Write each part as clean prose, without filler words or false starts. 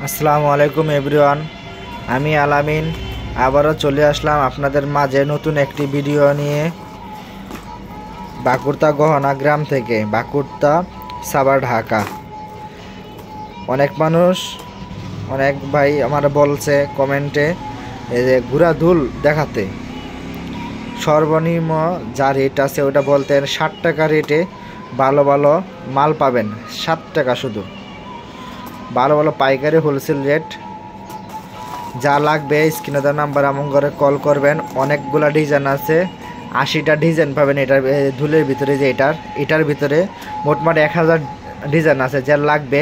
আসসালামু আলাইকুম এভরিওয়ান, আমি আলামিন আবারও চলে আসলাম আপনাদের মাঝে নতুন একটি ভিডিও নিয়ে। বাকুরতা গহনা গ্রাম থেকে, বাকুরতা সাভার ঢাকা। অনেক মানুষ, অনেক ভাই আমার বলছে কমেন্টে এই যে ঘোড়া দুল দেখাতে, সর্বনিম্ন যা রেট আছে ওটা বলতেন 60 টাকা রেটে ভালো ভালো মাল পাবেন। 7 টাকা শুধু, ভালো ভালো পাইকারি হোলসেল রেট। যা লাগবে স্ক্রিনে দেওয়া নাম্বার আমার ঘরে কল করবেন। অনেকগুলা ডিজাইন আছে, 80টা ডিজাইন পাবেন এটার দুলের ভিতরে। যে এটার ভিতরে মোটমাট 1000 ডিজাইন আছে। যা লাগবে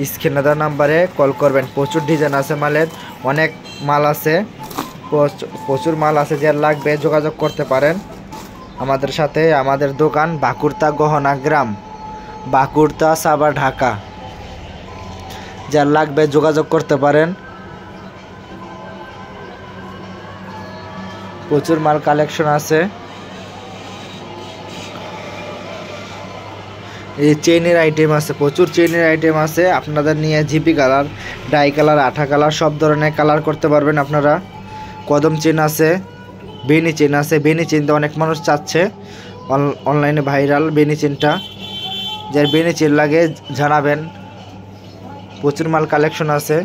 স্ক্রিনে দেওয়া নাম্বারে কল করবেন। প্রচুর ডিজাইন আছে মালের, অনেক মাল আছে, প্রচুর মাল আছে। যা লাগবে যোগাযোগ করতে পারেন আমাদের সাথে। আমাদের দোকান বাকুরতা গহনা গ্রাম, বাকুরতা সাভার ঢাকা। যার লাগবে যোগাযোগ করতে পারেন। প্রচুর মাল কালেকশন আছে। এই চেইনের আইটেম আছে, প্রচুর চেইনের আইটেম আছে। আপনাদের নিয়ে জিপি কালার, ডাই কালার, আঠা কালার, সব ধরনের কালার করতে পারবেন আপনারা। কদম চেন আছে, বেনি চেন আছে। বেনি চেনটা অনেক মানুষ চাচ্ছে, অনলাইনে ভাইরাল বেনি চেনটা। যার বেনি চেন লাগে জানাবেন। প্রচুর মাল কালেকশন আছে।